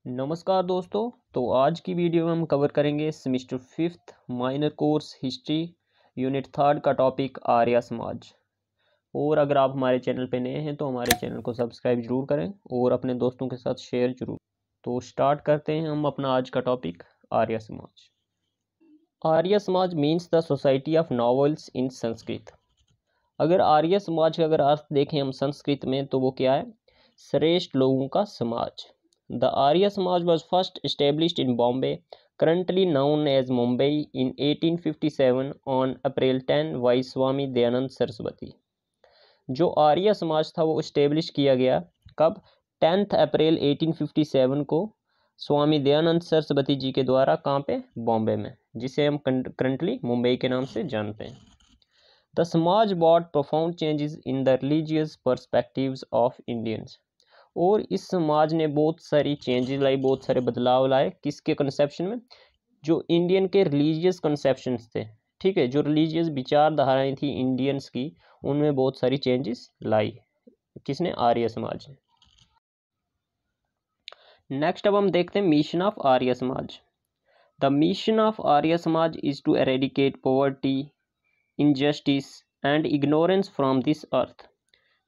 नमस्कार दोस्तों। तो आज की वीडियो में हम कवर करेंगे semester 5th minor course history unit 3 का टॉपिक आर्य समाज। और अगर आप हमारे चैनल पे नए हैं तो हमारे चैनल को सब्सक्राइब जरूर करें और अपने दोस्तों के साथ शेयर जरूर। तो स्टार्ट करते हैं हम अपना आज का topic Arya Samaj. Arya Samaj means the society of nobles in Sanskrit. अगर आर्य समाज का अगर अर्थ देखें हम संस्कृत में तो वो क्या है? श्रेष्ठ लोगों का समाज। The Arya Samaj was first established in Bombay, currently known as Mumbai, in 1857 on April 10 by Swami Dayanand Saraswati। जो आर्य समाज था वो इस्टेब्लिश किया गया कब? 10 अप्रैल 1857 को स्वामी दयानंद सरस्वती जी के द्वारा। कहाँ पे? बॉम्बे में, जिसे हम करंटली मुंबई के नाम से जानते हैं। द समाज brought profound changes in the religious perspectives of Indians। और इस समाज ने बहुत सारी चेंजेस लाई, बहुत सारे बदलाव लाए। किसके कंसेप्शन में? जो इंडियन के रिलीजियस कंसेप्शंस थे, ठीक है, जो रिलीजियस विचारधाराएं थी इंडियंस की, उनमें बहुत सारी चेंजेस लाई। किसने? आर्य समाज ने। नेक्स्ट अब हम देखते हैं मिशन ऑफ आर्य समाज। The mission of Arya Samaj is to eradicate poverty, injustice and ignorance from this earth.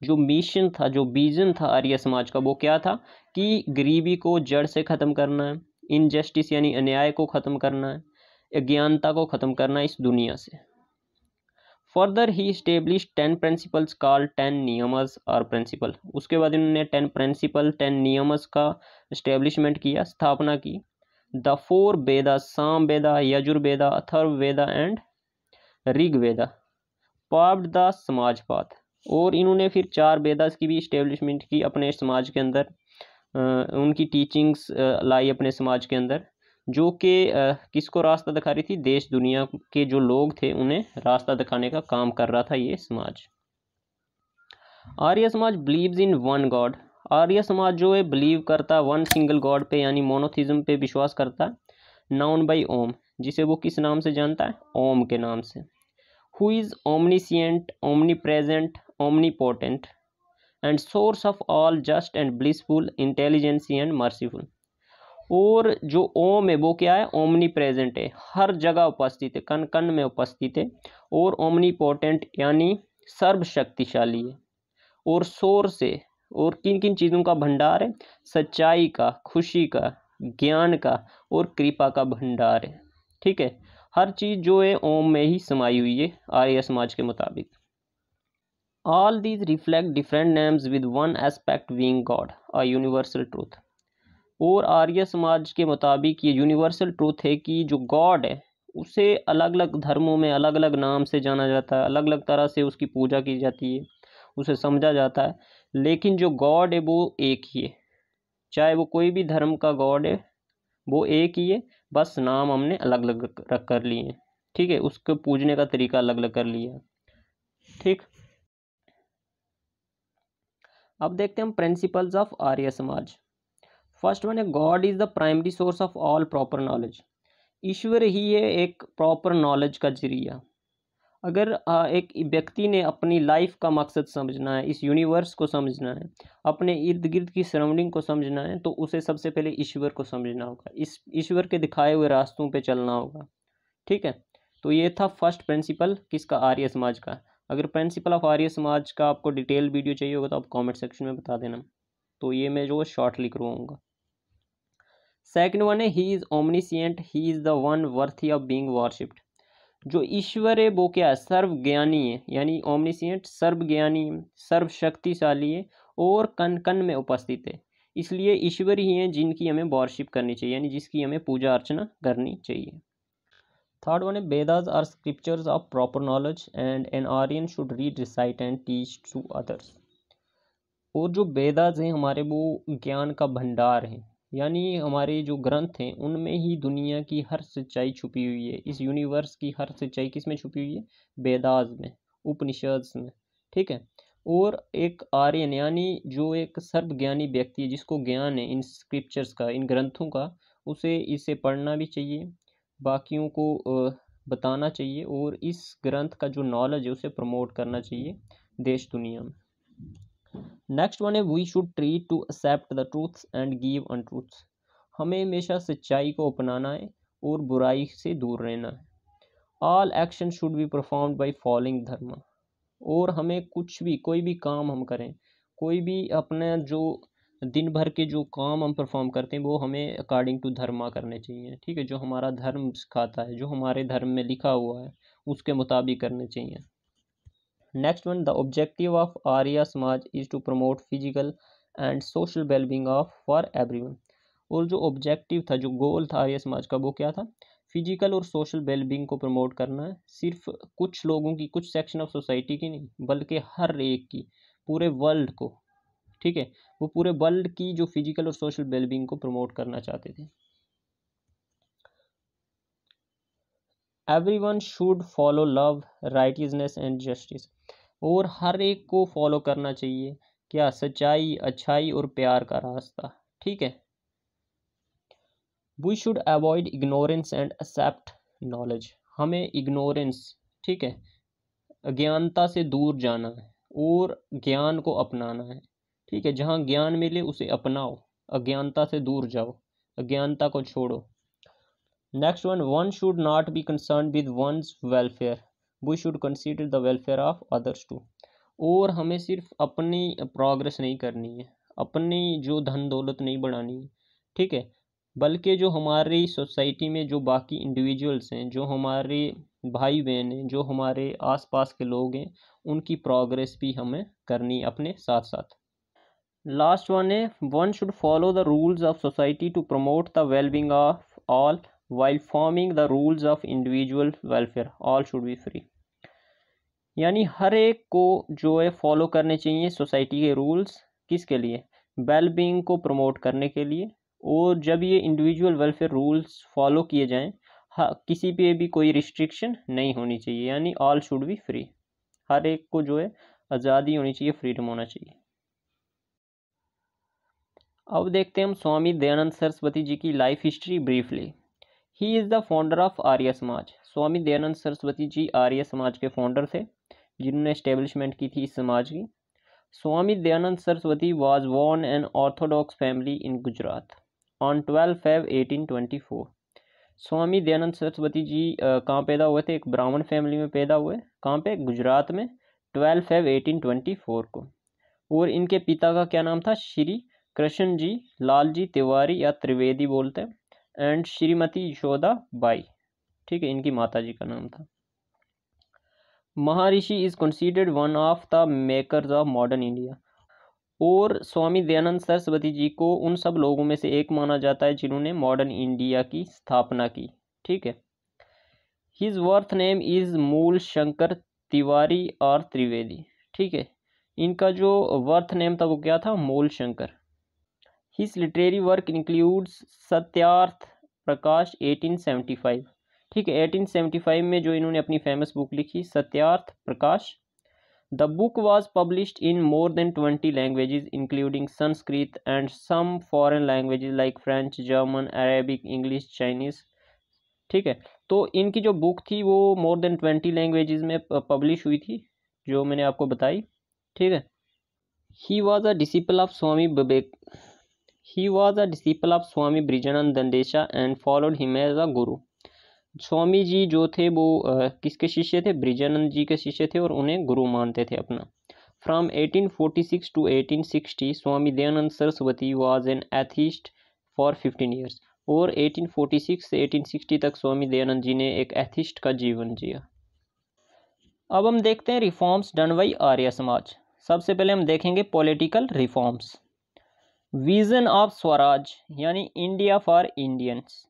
जो मिशन था, जो विजन था आर्य समाज का, वो क्या था? कि गरीबी को जड़ से ख़त्म करना है, इनजस्टिस यानी अन्याय को ख़त्म करना है, अज्ञानता को ख़त्म करना है इस दुनिया से। Further he establish 10 principles called 10 नियमस और प्रिंसिपल। उसके बाद इन्होंने 10 प्रिंसिपल 10 नियमस का स्टेब्लिशमेंट किया, स्थापना की। द 4 वेदा, साम वेदा, यजुर्वेदा, अथर्ववेदा एंड ऋग्वेदा पाव्ड द समाज पाथ। और इन्होंने फिर 4 वेदास की भी इस्टेब्लिशमेंट की अपने समाज के अंदर। उनकी टीचिंग्स लाई अपने समाज के अंदर, जो कि किसको रास्ता दिखा रही थी? देश दुनिया के जो लोग थे उन्हें रास्ता दिखाने का काम कर रहा था ये समाज। आर्य समाज believes in one God. Arya Samaj जो है बिलीव करता वन सिंगल गॉड पे, यानी मोनोथिज्म पे विश्वास करता है। नाउन बाई ओम, जिसे वो किस नाम से जानता है? ओम के नाम से। Who is omniscient, omnipresent, omnipotent and source of all just and blissful intelligence and merciful। और जो ओम है वो क्या है? ओमनी प्रेजेंट है, हर जगह उपस्थित है, कण कण में उपस्थित है। और ओमनीपोटेंट यानी सर्वशक्तिशाली है। और सोर्स है, और किन किन चीज़ों का भंडार है? सच्चाई का, खुशी का, ज्ञान का और कृपा का भंडार है। ठीक है, हर चीज़ जो है ओम में ही समाई हुई है आर्य समाज के मुताबिक। All these reflect different names with one aspect being God, a universal truth। और आर्य समाज के मुताबिक ये यूनिवर्सल ट्रूथ है कि जो गॉड है उसे अलग अलग धर्मों में अलग अलग नाम से जाना जाता है, अलग अलग तरह से उसकी पूजा की जाती है, उसे समझा जाता है। लेकिन जो गॉड है वो एक ही है, चाहे वो कोई भी धर्म का गॉड है, वो एक ही है, बस नाम हमने अलग अलग रख कर लिए हैं। ठीक है, उसको पूजने का तरीका अलग अलग कर लिया है। ठीक, अब देखते हैं हम principles of Arya Samaj. First one है god is the primary source of all proper knowledge. ईश्वर ही है एक प्रॉपर नॉलेज का जरिया। अगर एक व्यक्ति ने अपनी लाइफ का मकसद समझना है, इस यूनिवर्स को समझना है, अपने इर्द गिर्द की सराउंडिंग को समझना है, तो उसे सबसे पहले ईश्वर को समझना होगा, इस ईश्वर के दिखाए हुए रास्तों पे चलना होगा। ठीक है, तो ये था फर्स्ट प्रिंसिपल किसका? आर्य समाज का। अगर प्रिंसिपल ऑफ आर्य समाज का आपको डिटेल वीडियो चाहिए होगा तो आप कमेंट सेक्शन में बता देना, तो ये मैं जो शॉर्टली करवाऊँगा। सेकंड वन है he is omniscient, he is the one worthy of being worshipped. जो ईश्वर है वो क्या है? सर्वज्ञानी है, यानी ओमनिसिएंट सर्वज्ञानी, सर्वशक्तिशाली है और कण कण में उपस्थित है। इसलिए ईश्वर ही हैं जिनकी हमें वर्शिप करनी चाहिए, यानी जिसकी हमें पूजा अर्चना करनी चाहिए। थर्ड वन है Vedas are scriptures of proper knowledge and an Aryan should read, recite and teach to others. और जो वेदास हैं हमारे वो ज्ञान का भंडार है, यानी हमारे जो ग्रंथ हैं उनमें ही दुनिया की हर सच्चाई छुपी हुई है। इस यूनिवर्स की हर सच्चाई किस में छुपी हुई है? वेदास में, उपनिषद में। ठीक है, और एक आर्यन यानी जो एक सर्वज्ञानी व्यक्ति है, जिसको ज्ञान है इन स्क्रिप्चर्स का, इन ग्रंथों का, उसे इसे पढ़ना भी चाहिए, बाकियों को बताना चाहिए, और इस ग्रंथ का जो नॉलेज है उसे प्रमोट करना चाहिए देश दुनिया में। नेक्स्ट वन है we should try to accept the truths and give untruths. हमें हमेशा सच्चाई को अपनाना है और बुराई से दूर रहना है। All action should be performed by following धर्म। और हमें कुछ भी, कोई भी काम हम करें, कोई भी अपना जो दिन भर के जो काम हम परफॉर्म करते हैं वो हमें अकॉर्डिंग टू धर्मा करने चाहिए। ठीक है, जो हमारा धर्म सिखाता है, जो हमारे धर्म में लिखा हुआ है उसके मुताबिक करने चाहिए। Next one, the objective of Arya Samaj is to promote physical and social wellbeing of for everyone. और जो ऑब्जेक्टिव था, जो गोल था आर्य समाज का, वो क्या था? फिजिकल और सोशल वेलबींग को प्रमोट करना है। सिर्फ कुछ लोगों की, कुछ सेक्शन ऑफ सोसाइटी की नहीं, बल्कि हर एक की, पूरे वर्ल्ड को। ठीक है, वो पूरे वर्ल्ड की जो फिजिकल और सोशल वेलबींग को प्रमोट करना चाहते थे। Everyone should follow love, righteousness and justice. और हर एक को फॉलो करना चाहिए क्या? सच्चाई, अच्छाई और प्यार का रास्ता। ठीक है। We should avoid ignorance and accept knowledge. हमें इग्नोरेंस, ठीक है, अज्ञानता से दूर जाना है और ज्ञान को अपनाना है। ठीक है, जहाँ ज्ञान मिले उसे अपनाओ, अज्ञानता से दूर जाओ, अज्ञानता को छोड़ो। Next one should not be concern with one's welfare, we should consider the welfare of others too. और हमें सिर्फ अपनी प्रोग्रेस नहीं करनी है, अपनी जो धन दौलत नहीं बढ़ानी है, ठीक है, बल्कि जो हमारी सोसाइटी में जो बाकी इंडिविजुअल्स हैं, जो हमारे भाई बहन हैं, जो हमारे आसपास के लोग हैं, उनकी प्रोग्रेस भी हमें करनी अपने साथ साथ। लास्ट वन है, one should follow the rules of society to promote the wellbeing of all while forming the rules of individual welfare, all should be free. यानी हर एक को जो है फॉलो करने चाहिए सोसाइटी के रूल्स, किसके लिए? वेलबींग को प्रमोट करने के लिए। और जब ये इंडिविजुअल वेलफेयर रूल्स फॉलो किए जाएं, किसी पे भी कोई रिस्ट्रिक्शन नहीं होनी चाहिए, यानी ऑल शुड बी फ्री। हर एक को जो है आज़ादी होनी चाहिए, फ्रीडम होना चाहिए। अब देखते हैं हम स्वामी दयानंद सरस्वती जी की life history briefly. He is the founder of Arya Samaj. Swami Dayanand Saraswati जी आर्य समाज के फाउंडर थे, जिन्होंने एस्टेब्लिशमेंट की थी इस समाज की। Swami Dayanand Saraswati was born an orthodox family in Gujarat on 12 Feb 1824। Swami Dayanand Saraswati ji कहाँ पैदा हुए थे? एक ब्राह्मण फैमिली में पैदा हुए। कहाँ पे? गुजरात में, 12 Feb 1824 को। और इनके पिता का क्या नाम था? श्री कृष्ण जी लाल जी तिवारी या त्रिवेदी बोलते हैं, एंड श्रीमती यशोदा बाई, ठीक है, इनकी माता जी का नाम था। महर्षि is considered one of the makers of modern India. और स्वामी दयानंद सरस्वती जी को उन सब लोगों में से एक माना जाता है जिन्होंने मॉडर्न इंडिया की स्थापना की। ठीक है। हिज वर्थ नेम इज मूल शंकर तिवारी और त्रिवेदी। ठीक है, इनका जो वर्थ नेम था वो क्या था? Mool Shankar. His literary work includes Satyarth Prakash 1875। ठीक है, 1875 में जो इन्होंने अपनी फेमस बुक लिखी Satyarth Prakash. The book was published in more than 20 languages including Sanskrit and some foreign languages like French, German, Arabic, English, Chinese। ठीक है, तो इनकी जो बुक थी वो more than 20 लैंग्वेजेस में पब्लिश हुई थी, जो मैंने आपको बताई। ठीक है। He was a disciple of Swami Vivek. He was a disciple of Swami Brijanand Dandesha and followed him as a guru. Swami ji जो थे वो किसके शिष्य थे? ब्रिजानंद जी के शिष्य थे और उन्हें गुरु मानते थे अपना। From 1846 to 1860 Swami Dayanand Saraswati was an atheist for 15 years. और 1846 से 1860 तक स्वामी दयानंद जी ने एक एथिस्ट का जीवन जिया। अब हम देखते हैं रिफॉर्म्स डन बाई आर्य समाज। सबसे पहले हम देखेंगे political reforms. Vision of Swaraj यानी India for Indians.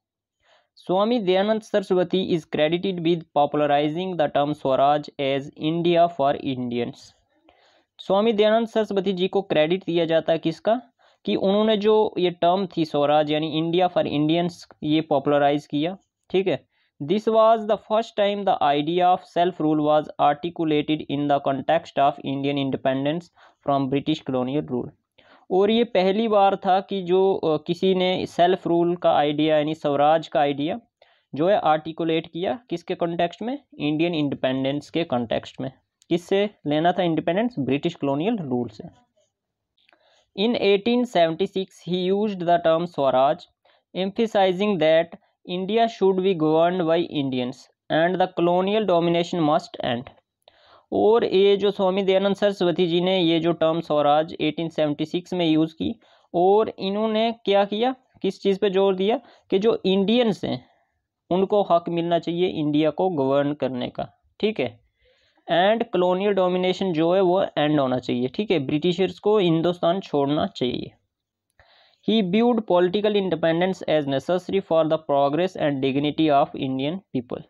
Swami Dayanand Saraswati is credited with popularizing the term Swaraj as India for Indians. स्वामी दयानंद सरस्वती जी को क्रेडिट दिया जाता है किसका? कि उन्होंने जो ये टर्म थी स्वराज यानी इंडिया फॉर इंडियंस, ये पॉपुलराइज किया। ठीक है, this was the first time the idea of self rule was articulated in the context of Indian independence from British colonial rule. और ये पहली बार था कि जो किसी ने सेल्फ रूल का आइडिया यानी स्वराज का आइडिया जो है आर्टिकुलेट किया, किसके कॉन्टेक्स्ट में? इंडियन इंडिपेंडेंस के कॉन्टेक्स्ट में। किससे लेना था इंडिपेंडेंस? ब्रिटिश कॉलोनियल रूल से। इन 1876 ही used the term Swaraj emphasizing that India should be governed by Indians and the colonial domination must end. और ये जो स्वामी दयानंद सरस्वती जी ने ये जो टर्म स्वराज 1876 में यूज़ की, और इन्होंने क्या किया, किस चीज़ पे जोर दिया कि जो इंडियंस हैं उनको हक मिलना चाहिए इंडिया को गवर्न करने का, ठीक है, एंड कॉलोनियल डोमिनेशन जो है वो एंड होना चाहिए, ठीक है, ब्रिटिशर्स को हिंदुस्तान छोड़ना चाहिए। ही viewed political independence as necessary for the progress and dignity of Indian people।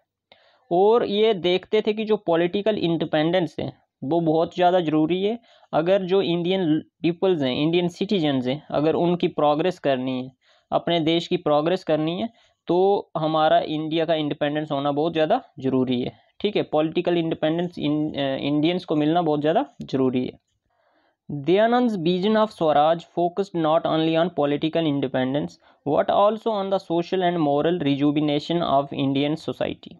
और ये देखते थे कि जो पॉलिटिकल इंडिपेंडेंस है वो बहुत ज़्यादा ज़रूरी है। अगर जो इंडियन पीपल्स हैं, इंडियन सिटीजन्स हैं, अगर उनकी प्रोग्रेस करनी है, अपने देश की प्रोग्रेस करनी है, तो हमारा इंडिया का इंडिपेंडेंस होना बहुत ज़्यादा ज़रूरी है, ठीक है। पॉलिटिकल इंडिपेंडेंस इंडियंस को मिलना बहुत ज़्यादा ज़रूरी है। Dayanand's vision of Swaraj focused not only on political independence but also on the social and moral rejuvenation of Indian society,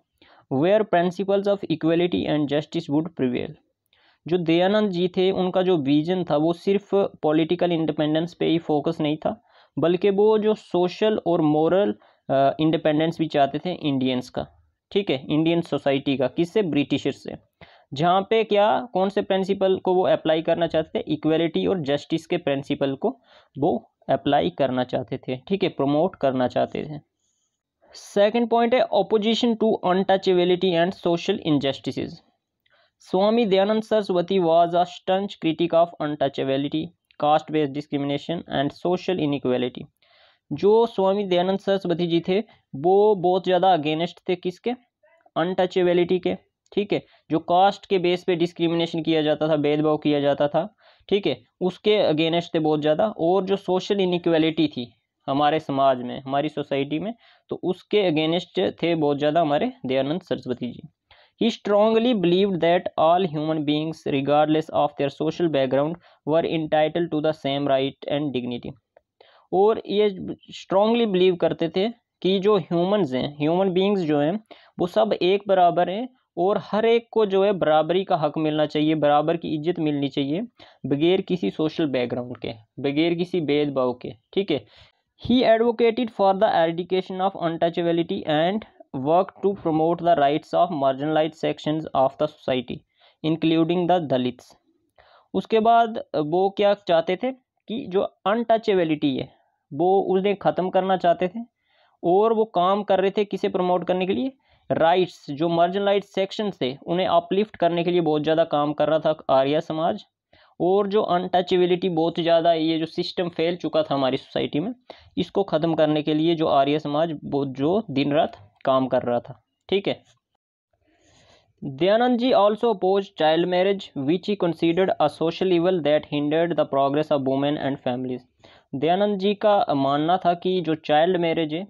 where principles of equality and justice would prevail। जो दयानंद जी थे उनका जो विजन था वो सिर्फ पॉलिटिकल इंडिपेंडेंस पे ही focus नहीं था, बल्कि वो जो सोशल और मोरल इंडिपेंडेंस भी चाहते थे इंडियंस का, ठीक है, इंडियन सोसाइटी का, किससे, ब्रिटिशर्स से। जहाँ पे क्या, कौन से प्रिंसिपल को वो अप्लाई करना चाहते थे, इक्वलिटी और जस्टिस के प्रिंसिपल को वो अप्लाई करना चाहते थे, ठीक है, प्रमोट करना चाहते थे। सेकंड पॉइंट है opposition to untouchability and social injustices. Swami Dayanand Saraswati was a staunch critic of untouchability, caste based discrimination and social inequality. जो स्वामी दयानंद सरस्वती जी थे वो बहुत ज़्यादा अगेंस्ट थे किसके, अनटचेबिलिटी के, ठीक है, जो कास्ट के बेस पे डिस्क्रिमिनेशन किया जाता था, भेदभाव किया जाता था, ठीक है, उसके अगेंस्ट थे बहुत ज़्यादा। और जो सोशल इनइक्वालिटी थी हमारे समाज में, हमारी सोसाइटी में, तो उसके अगेंस्ट थे बहुत ज़्यादा हमारे दयानंद सरस्वती जी। He strongly believed that all human beings, regardless of their social background, were entitled to the same right and dignity। और ये स्ट्रांगली बिलीव करते थे कि जो ह्यूमंस हैं, ह्यूमन बींग्स जो हैं वो सब एक बराबर हैं और हर एक को जो है बराबरी का हक मिलना चाहिए, बराबर की इज्जत मिलनी चाहिए, बगैर किसी सोशल बैकग्राउंड के, बगैर किसी भेदभाव के, ठीक है। He advocated for the eradication of untouchability and work to promote the rights of marginalised sections of the society including the Dalits. उसके बाद वो क्या चाहते थे कि जो अनटचेबिलिटी है वो उन्हें ख़त्म करना चाहते थे, और वो काम कर रहे थे किसे प्रमोट करने के लिए, राइट्स, जो मार्जिनलाइज्ड सेक्शन थे उन्हें अपलिफ्ट करने के लिए बहुत ज़्यादा काम कर रहा था आर्य समाज। और जो अनटचेबिलिटी बहुत ज़्यादा, ये जो सिस्टम फैल चुका था हमारी सोसाइटी में, इसको ख़त्म करने के लिए जो आर्य समाज बहुत जो दिन रात काम कर रहा था, ठीक है। Dayanand ji also opposed child marriage, which he considered a social evil that hindered the progress of women and families। Dayanand ji का मानना था कि जो चाइल्ड मैरिज है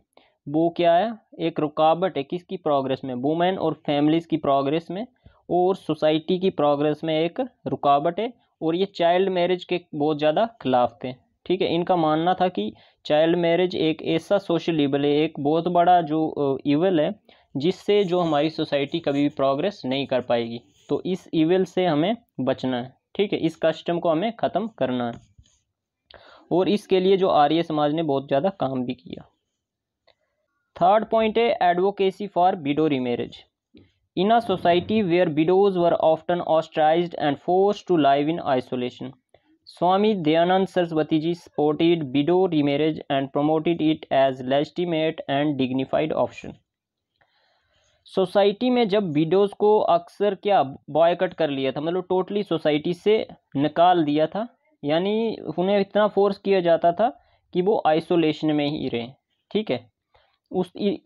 वो क्या है, एक रुकावट है किसकी प्रोग्रेस में, वुमेन और फैमिलीज़ की प्रोग्रेस में, और सोसाइटी की प्रोग्रेस में एक रुकावट है, और ये चाइल्ड मैरिज के बहुत ज़्यादा खिलाफ थे, ठीक है। इनका मानना था कि चाइल्ड मैरिज एक ऐसा सोशल इवल है, एक बहुत बड़ा जो इवल है जिससे जो हमारी सोसाइटी कभी भी प्रोग्रेस नहीं कर पाएगी। तो इस इविल से हमें बचना है, ठीक है, इस कस्टम को हमें ख़त्म करना है, और इसके लिए जो आर्य समाज ने बहुत ज़्यादा काम भी किया। थर्ड पॉइंट है advocacy for widow remarriage. In a society where widows were often ostracised and forced to live in isolation, Swami Dayanand Saraswati ji supported widow remarriage and promoted it as legitimate and dignified option. Society में जब widows को अक्सर क्या boy cut कर लिया था, मतलब totally society से निकाल दिया था, यानी उन्हें इतना फोर्स किया जाता था कि वो आइसोलेशन में ही रहें, ठीक है।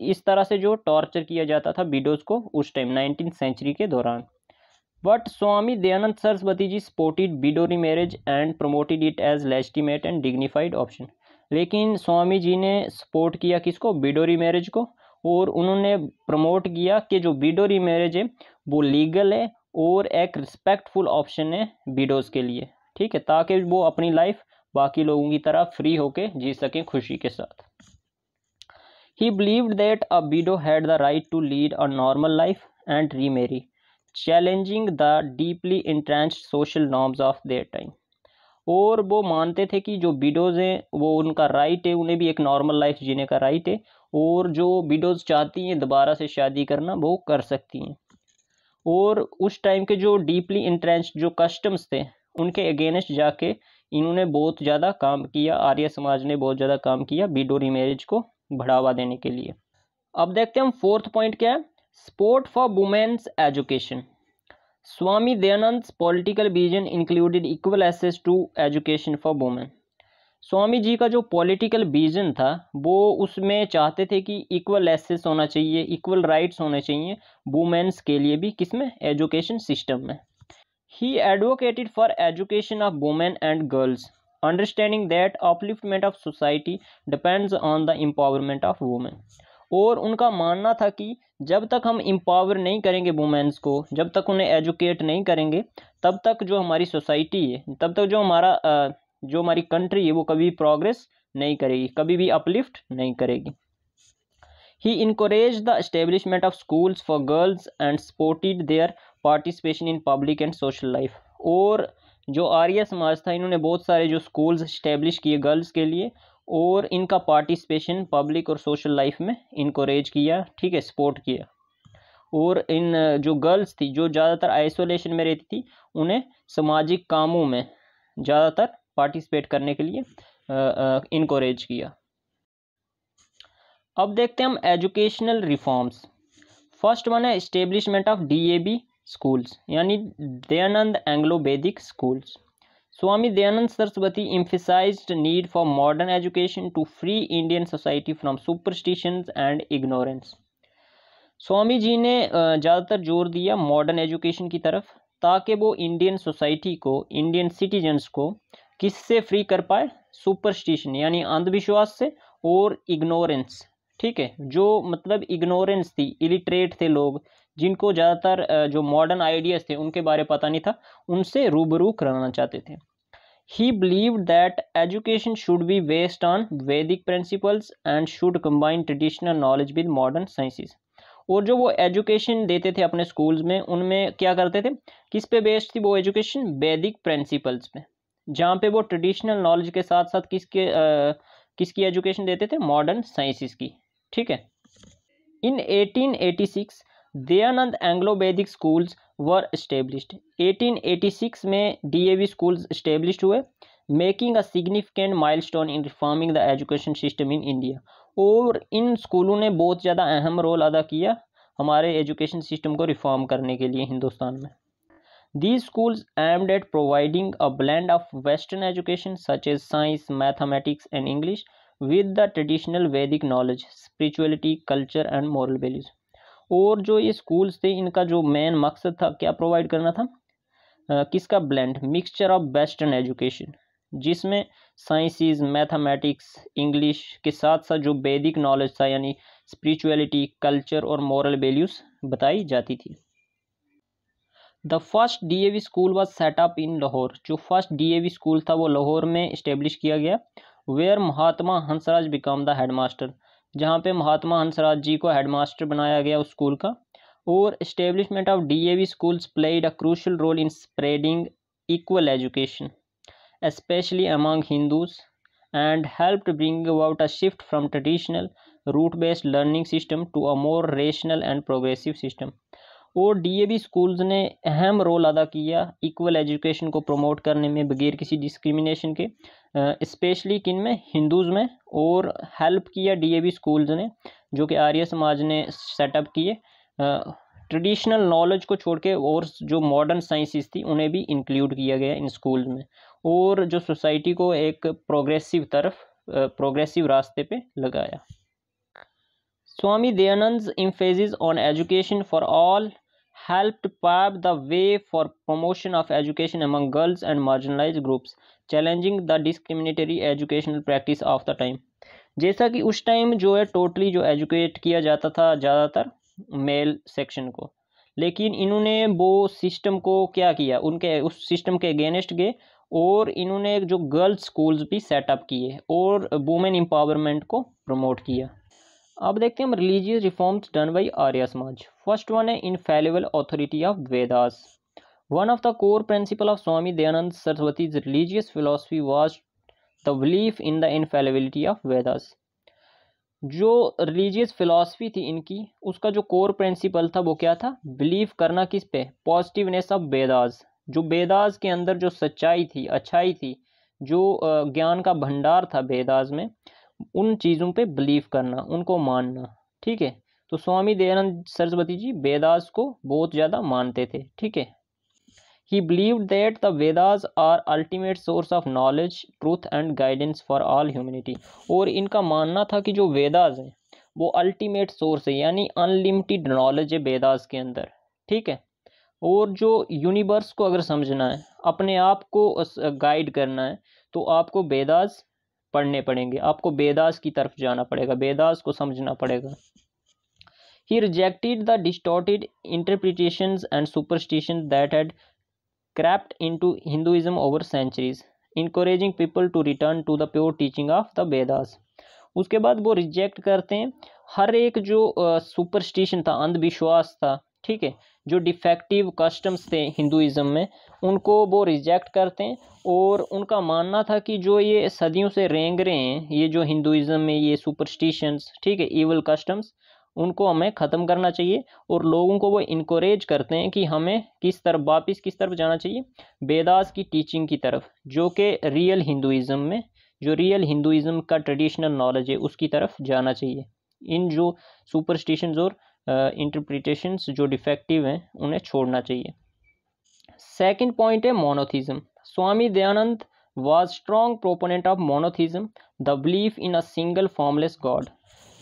इस तरह से जो टॉर्चर किया जाता था विडोज़ को उस टाइम 19th सेंचुरी के दौरान। But Swami Dayanand Saraswati ji supported widow remarriage and promoted it as legitimate and dignified option. लेकिन स्वामी जी ने सपोर्ट किया किसको, विडो रीमैरिज को, और उन्होंने प्रमोट किया कि जो विडो रीमैरिज है वो लीगल है और एक रिस्पेक्टफुल ऑप्शन है विडोज़ के लिए, ठीक है, ताकि वो अपनी लाइफ बाकी लोगों की तरह फ्री होके जी सकें खुशी के साथ। He believed that a widow had the right to lead a normal life and remarry, challenging the deeply entrenched social norms of their time. और वो मानते थे कि जो विडोज़ हैं वो उनका राइट है, उन्हें भी एक नॉर्मल लाइफ जीने का राइट है, और जो विडोज़ चाहती हैं दोबारा से शादी करना वो कर सकती हैं। और उस टाइम के जो डीपली इंट्रेंच्ड जो कस्टम्स थे उनके अगेंस्ट जाके इन्होंने बहुत ज़्यादा काम किया, आर्य समाज ने बहुत ज़्यादा काम किया विडो रीमैरिज को बढ़ावा देने के लिए। अब देखते हैं हम फोर्थ पॉइंट क्या है, support for women's education. Swami Dayanand political vision included equal access to education for women. Swami ji का जो पॉलिटिकल विजन था वो उसमें चाहते थे कि इक्वल एक्सेस होना चाहिए, इक्वल राइट्स होने चाहिए वुमेन्स के लिए भी, किसमें, एजुकेशन सिस्टम में। ही advocated for education of women and girls, understanding that upliftment of society depends on the empowerment of women. और उनका मानना था कि जब तक हम एम्पावर नहीं करेंगे वुमेन्स को, जब तक उन्हें एजुकेट नहीं करेंगे, तब तक जो हमारी सोसाइटी है, तब तक जो हमारी कंट्री है वो कभी प्रोग्रेस नहीं करेगी, कभी भी अपलिफ्ट नहीं करेगी। He encourage the establishment of schools for girls and supported their participation in public and social life. और जो आर्य समाज था इन्होंने बहुत सारे जो स्कूल्स इस्टेब्लिश किए गर्ल्स के लिए, और इनका पार्टिसिपेशन पब्लिक और सोशल लाइफ में इनकरेज किया, ठीक है, सपोर्ट किया। और इन जो गर्ल्स थी जो ज़्यादातर आइसोलेशन में रहती थी, उन्हें सामाजिक कामों में ज़्यादातर पार्टिसिपेट करने के लिए इनकरेज किया। अब देखते हैं हम एजुकेशनल रिफॉर्म्स। फर्स्ट वन है इस्टेब्लिशमेंट ऑफ DAV स्कूल्स, यानी दयानंद एंग्लो वैदिक schools. Swami Dayanand Saraswati emphasized need for modern education to free Indian society from superstitions and ignorance। Swami ji ने ज़्यादातर जोर दिया मॉडर्न एजुकेशन की तरफ, ताकि वो इंडियन सोसाइटी को, इंडियन सिटीजन्स को किससे फ्री कर पाए, सुपरस्टिशन यानी अंधविश्वास से, और इग्नोरेंस, ठीक है, जो मतलब इग्नोरेंस थी, इलिटरेट थे लोग, जिनको ज़्यादातर जो मॉडर्न आइडियाज़ थे उनके बारे पता नहीं था, उनसे रूबरू कराना चाहते थे। He believed that education should be based on Vedic principles and should combine traditional knowledge with modern sciences। और जो वो एजुकेशन देते थे अपने स्कूल्स में, उनमें क्या करते थे, किस पे बेस्ड थी वो एजुकेशन, वैदिक प्रिंसिपल्स पे, जहाँ पे वो ट्रेडिशनल नॉलेज के साथ साथ किसकी एजुकेशन देते थे, मॉडर्न साइंसेस की, ठीक है। इन 1886 दयानंद एंग्लो वैदिक स्कूल्स वर एस्टेब्लिश्ड। 1886 में DAV स्कूल्स एस्टेब्लिश्ड हुए, making a significant milestone in reforming the education system in India. और इन स्कूलों ने बहुत ज़्यादा अहम रोल अदा किया हमारे एजुकेशन सिस्टम को रिफॉर्म करने के लिए हिंदुस्तान में। These schools aimed at providing a blend of Western education such as science, mathematics and English with the traditional Vedic knowledge, spirituality, culture and moral values। और जो ये स्कूल्स थे इनका जो मेन मकसद था क्या प्रोवाइड करना था, किसका blend, mixture of western education, जिसमें साइंसेस, मैथमेटिक्स, इंग्लिश के साथ साथ जो वैदिक नॉलेज था यानी स्पिरिचुअलिटी, कल्चर और मॉरल वैल्यूज़ बताई जाती थी। The first DAV school was set up in Lahore. जो फर्स्ट DAV स्कूल था वो लाहौर में इस्टेब्लिश किया गया, where Mahatma Hansraj become the headmaster, जहाँ पे महात्मा हंसराज जी को हेडमास्टर बनाया गया उस स्कूल का। और establishment of DAV schools played a crucial role in spreading equal education especially among Hindus and helped bring about a shift from traditional route-based learning system to a more rational and progressive system। और DAV schools ने अहम role अदा किया equal education को promote करने में बगैर किसी डिस्क्रिमिनेशन के, स्पेशली किन में, हिंदूज़ में। और हेल्प किया DAV स्कूल्स ने, जो कि आर्य समाज ने सेटअप किए, ट्रेडिशनल नॉलेज को छोड़ के, और जो मॉडर्न साइंसेस थी उन्हें भी इंक्लूड किया गया इन स्कूल्स में, और जो सोसाइटी को एक प्रोग्रेसिव रास्ते पे लगाया। स्वामी दयानंद's emphasis on education for all helped pave the way for promotion of education among girls and marginalized groups, challenging the discriminatory educational practice of the time। जैसा कि उस टाइम जो है टोटली जो एजुकेट किया जाता था ज़्यादातर मेल सेक्शन को, लेकिन इन्होंने वो सिस्टम को क्या किया, उनके उस सिस्टम के अगेंस्ट गए, और इन्होंने जो गर्ल्स स्कूल्स भी सेटअप किए और वुमेन एम्पावरमेंट को प्रमोट किया। अब देखते हैं हम religious reforms done by Arya Samaj. First one है infallible authority of Vedas. One of the core principles of Swami Dayananda Saraswati's religious philosophy was the belief in the infallibility of Vedas. जो religious philosophy थी इनकी, उसका जो कोर प्रिंसिपल था वो क्या था? बिलीव करना किस पे? Positiveness of Vedas. जो वेदास के अंदर जो सच्चाई थी, अच्छाई थी, जो ज्ञान का भंडार था वेदास में, उन चीज़ों पे बिलीव करना, उनको मानना। ठीक है, तो स्वामी दयानंद सरस्वती जी वेदास को बहुत ज़्यादा मानते थे। ठीक है, he believed that the Vedas are ultimate source of knowledge, truth and guidance for all humanity। और इनका मानना था कि जो वेदास हैं वो अल्टीमेट सोर्स है, यानी अनलिमिटेड नॉलेज है वेदास के अंदर। ठीक है, और जो यूनिवर्स को अगर समझना है, अपने आप को गाइड करना है, तो आपको वेदास पढ़ने पड़ेंगे, आपको वेदास की तरफ जाना पड़ेगा, वेदास को समझना पड़ेगा। He rejected the distorted interpretations and superstitions that had crept into Hinduism over centuries, encouraging people to return to the pure teaching of the Vedas। उसके बाद वो रिजेक्ट करते हैं हर एक जो सुपरस्टिशन था, अंधविश्वास था, ठीक है, जो डिफेक्टिव कस्टम्स थे हिंदुइज्म में, उनको वो रिजेक्ट करते हैं। और उनका मानना था कि जो ये सदियों से रेंग रहे हैं, ये जो हिंदुइज्म में ये सुपरस्टिशंस, ठीक है, इवल कस्टम्स, उनको हमें ख़त्म करना चाहिए। और लोगों को वो इनकरेज करते हैं कि हमें किस तरफ वापस किस तरफ जाना चाहिए? वेदास की टीचिंग की तरफ, जो कि रियल हिंदुइज्म में, जो रियल हिंदुइज्म का ट्रेडिशनल नॉलेज है उसकी तरफ जाना चाहिए। इन जो सुपरस्टिशंस और इंटरप्रिटेशंस जो डिफेक्टिव हैं उन्हें छोड़ना चाहिए। सेकंड पॉइंट है monotheism. Swami Dayanand was strong proponent of monotheism, the belief in a single formless god.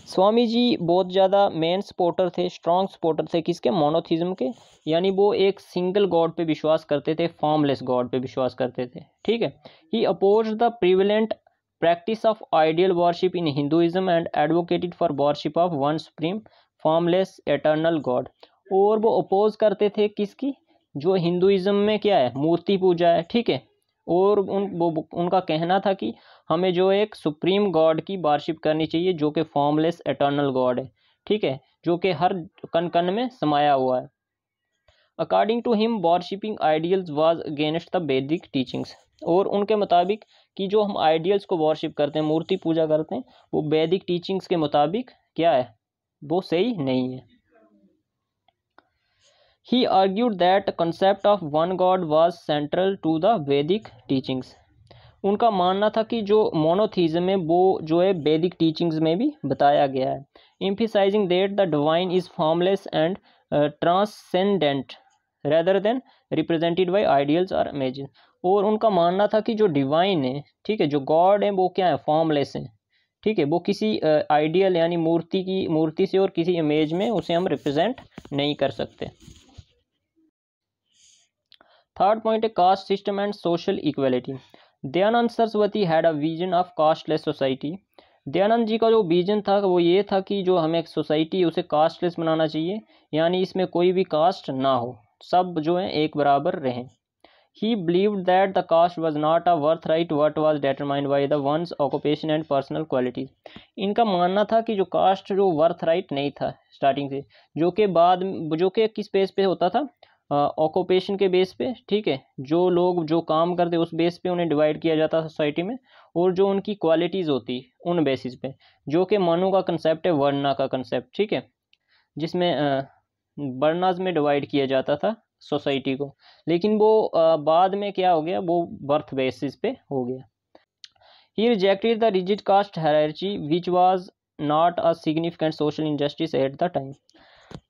Swami ji बहुत ज़्यादा मेन सपोर्टर थे, स्ट्रॉन्ग सपोर्टर थे किसके? मोनोथिज्म के, यानी वो एक सिंगल गॉड पे विश्वास करते थे, फॉर्मलेस गॉड पे विश्वास करते थे। ठीक है, he opposed the prevalent practice of ideal worship in Hinduism and advocated for worship of one supreme formless eternal god. और वो अपोज करते थे किसकी? जो हिंदुइज्म में क्या है? मूर्ति पूजा है। ठीक है, और उनका कहना था कि हमें जो एक सुप्रीम गॉड की वर्शिप करनी चाहिए, जो कि फॉर्मलेस एटर्नल गॉड है। ठीक है, जो कि हर कण कण में समाया हुआ है। According to him worshipping ideals was against the Vedic teachings. और उनके मुताबिक कि जो हम आइडियल्स को वर्शिप करते हैं, मूर्ति पूजा करते हैं, वो वैदिक टीचिंग्स के मुताबिक क्या है? वो सही नहीं है। He argued that concept of one God was central to the Vedic teachings। उनका मानना था कि जो मोनोथीज्म है वो जो है वैदिक टीचिंग्स में भी बताया गया है। Emphasizing that the divine is formless and transcendent rather than represented by ideals or images। और उनका मानना था कि जो डिवाइन है, ठीक है, जो गॉड है, वो क्या है? फॉर्मलेस है। ठीक है, वो किसी आइडियल यानी मूर्ति से और किसी इमेज में उसे हम रिप्रेजेंट नहीं कर सकते। थर्ड पॉइंट है caste system and social equality. Dayanand Saraswati had a vision of casteless society. Dayanand ji का जो विजन था वो ये था कि जो हमें एक सोसाइटी उसे कास्टलेस बनाना चाहिए, यानी इसमें कोई भी कास्ट ना हो, सब जो है एक बराबर रहें। He believed that the caste was not a birthright but was determined by the one's occupation and personal qualities। इनका मानना था कि जो कास्ट जो बर्थराइट नहीं था स्टार्टिंग से, जो कि किस बेस पे होता था? ऑक्यूपेशन के बेस पे। ठीक है, जो लोग जो काम करते उस बेस पे उन्हें डिवाइड किया जाता सोसाइटी में, और जो उनकी क्वालिटीज़ होती उन बेसिस पे, जो कि मनु का कंसेप्ट है, वर्णा का कंसेप्ट। ठीक है, जिसमें वर्णाज में डिवाइड किया जाता था सोसाइटी को, लेकिन वो बाद में क्या हो गया? वो बर्थ बेसिस पे हो गया। He rejected the rigid caste hierarchy which was not a significant social injustice at the time.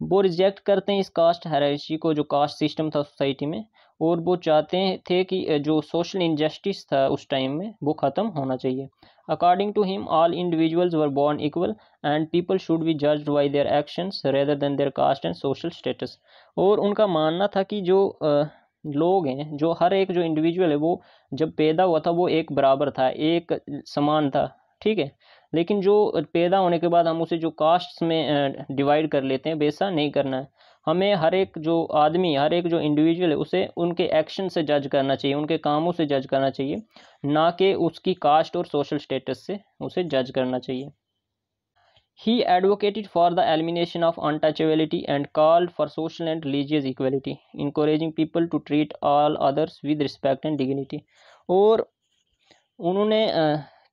वो रिजेक्ट करते हैं इस कास्ट हायरार्ची को, जो कास्ट सिस्टम था सोसाइटी में, और वो चाहते थे कि जो सोशल इनजस्टिस था उस टाइम में वो ख़त्म होना चाहिए। According to him all individuals were born equal and people should be judged by their actions rather than their caste and social status. और उनका मानना था कि जो लोग हैं, जो हर एक जो इंडिविजुअल है, वो जब पैदा हुआ था वो एक बराबर था, एक समान था। ठीक है, लेकिन जो पैदा होने के बाद हम उसे जो कास्ट्स में डिवाइड कर लेते हैं, वैसा नहीं करना है। हमें हर एक जो आदमी, हर एक जो इंडिविजुअल है, उसे उनके एक्शन से जज करना चाहिए, उनके कामों से जज करना चाहिए, ना कि उसकी कास्ट और सोशल स्टेटस से उसे जज करना चाहिए। He advocated for the elimination of untouchability and called for social and religious equality, encouraging people to treat all others with respect and dignity. और उन्होंने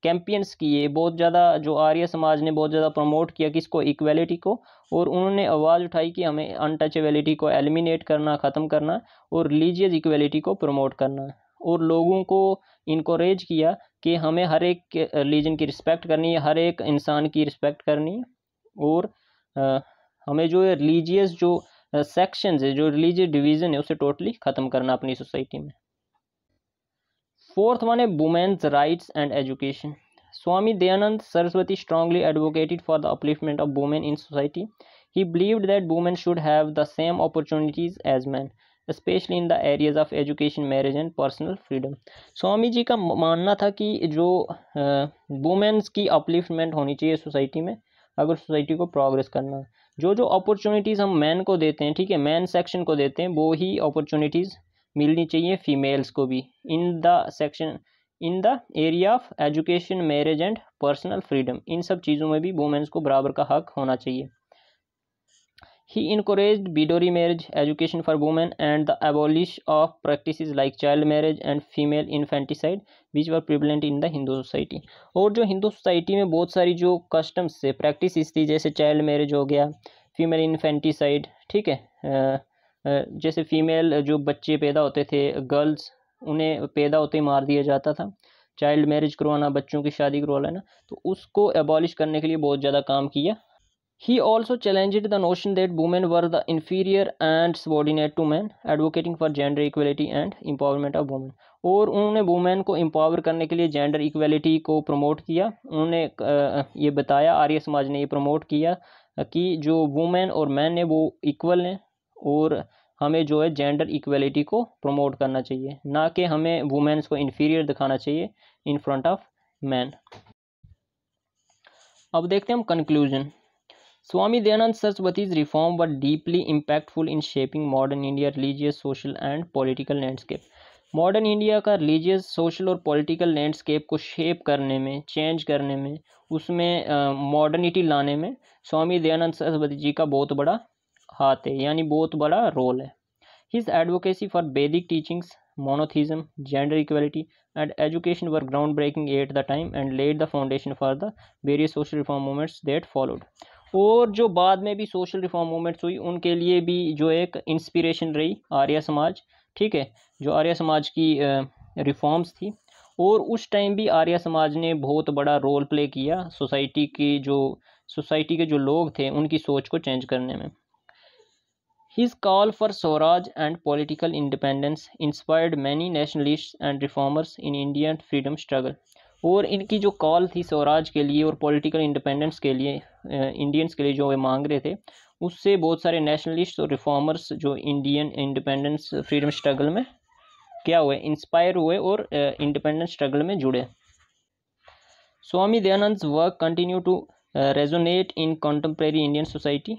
कैंपियंस किए बहुत ज़्यादा, जो आर्य समाज ने बहुत ज़्यादा प्रमोट किया किसको, इक्वलिटी को, और उन्होंने आवाज़ उठाई कि हमें अनटचेबिलिटी को एलिमिनेट करना, ख़त्म करना, और रिलीजियस इक्वलिटी को प्रमोट करना, और लोगों को इनक्रेज किया कि हमें हर एक रिलीजन की रिस्पेक्ट करनी है, हर एक इंसान की रिस्पेक्ट करनी है, और हमें जो रिलीजियस जो सेक्शंस है, जो रिलीजियस डिवीज़न है, उसे टोटली ख़त्म करना अपनी सोसाइटी में। फोर्थ वन है women's rights and education. Swami Dayanand Saraswati strongly advocated for the upliftment of women in society. He believed that women should have the same opportunities as men, especially in the areas of education, marriage and personal freedom. स्वामी जी का मानना था कि जो women's की upliftment होनी चाहिए society में, अगर सोसाइटी को प्रोग्रेस करना, जो जो अपॉर्चुनिटीज़ हम मैन को देते हैं, ठीक है, मैन सेक्शन को देते हैं, वो ही अपॉर्चुनिटीज़ मिलनी चाहिए फीमेल्स को भी in the area of education, marriage and personal freedom. इन सब चीज़ों में भी वुमेन्स को बराबर का हक होना चाहिए। He encouraged widowry marriage, education for women, and the abolition of practices like child marriage and female infanticide, which were prevalent in the Hindu society. और जो हिंदू सोसाइटी में बहुत सारी जो कस्टम्स से प्रैक्टिसेस थी, जैसे चाइल्ड मैरिज हो गया, फीमेल इन्फेंटिसाइड, ठीक है, जैसे फीमेल जो बच्चे पैदा होते थे, गर्ल्स, उन्हें पैदा होते ही मार दिया जाता था, चाइल्ड मैरिज करवाना, बच्चों की शादी करवा लेना, तो उसको एबॉलिश करने के लिए बहुत ज़्यादा काम किया। He also challenged the notion that women were the inferior and subordinate to men, advocating for gender equality and empowerment of women. और उन्होंने वुमेन को एम्पावर करने के लिए जेंडर इक्वलिटी को प्रमोट किया। उन्होंने ये बताया, आर्य समाज ने ये प्रमोट किया कि जो वुमेन और मैन है वो इक्वल हैं, और हमें जो है जेंडर इक्वलिटी को प्रमोट करना चाहिए, ना कि हमें वुमेन्स को इन्फीरियर दिखाना चाहिए इन फ्रंट ऑफ मैन। अब देखते हैं हम conclusion. Swami Dayanand Saraswati's reform were deeply impactful in shaping modern India religious, social and political landscape. Modern India का रिलीजियस, सोशल और पॉलिटिकल लैंडस्केप को शेप करने में, चेंज करने में, उसमें मॉडर्निटी लाने में स्वामी दयानंद सरस्वती जी का बहुत बड़ा हाथ है, यानी बहुत बड़ा रोल है। His advocacy for Vedic teachings, monotheism, gender equality and education were groundbreaking at the time and laid the foundation for the various social reform movements that followed. और जो बाद में भी सोशल रिफॉर्म मूवमेंट्स हुई, उनके लिए भी जो एक इंस्पिरेशन रही आर्य समाज, ठीक है, जो आर्य समाज की रिफॉर्म्स थी, और उस टाइम भी आर्य समाज ने बहुत बड़ा रोल प्ले किया सोसाइटी के जो लोग थे उनकी सोच को चेंज करने में। His call for Swaraj and political independence inspired many nationalists and reformers in Indian freedom struggle. और इनकी जो कॉल थी स्वराज के लिए और पॉलिटिकल इंडिपेंडेंस के लिए, इंडियंस के लिए जो वे मांग रहे थे, उससे बहुत सारे नेशनलिस्ट और रिफॉर्मर्स जो इंडियन इंडिपेंडेंस फ्रीडम स्ट्रगल में क्या हुए, इंस्पायर हुए और इंडिपेंडेंस स्ट्रगल में जुड़े। Swami Dayanand's work continue to resonate in contemporary Indian society,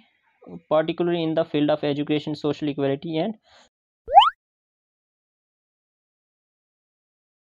particularly in the field of education, social equality and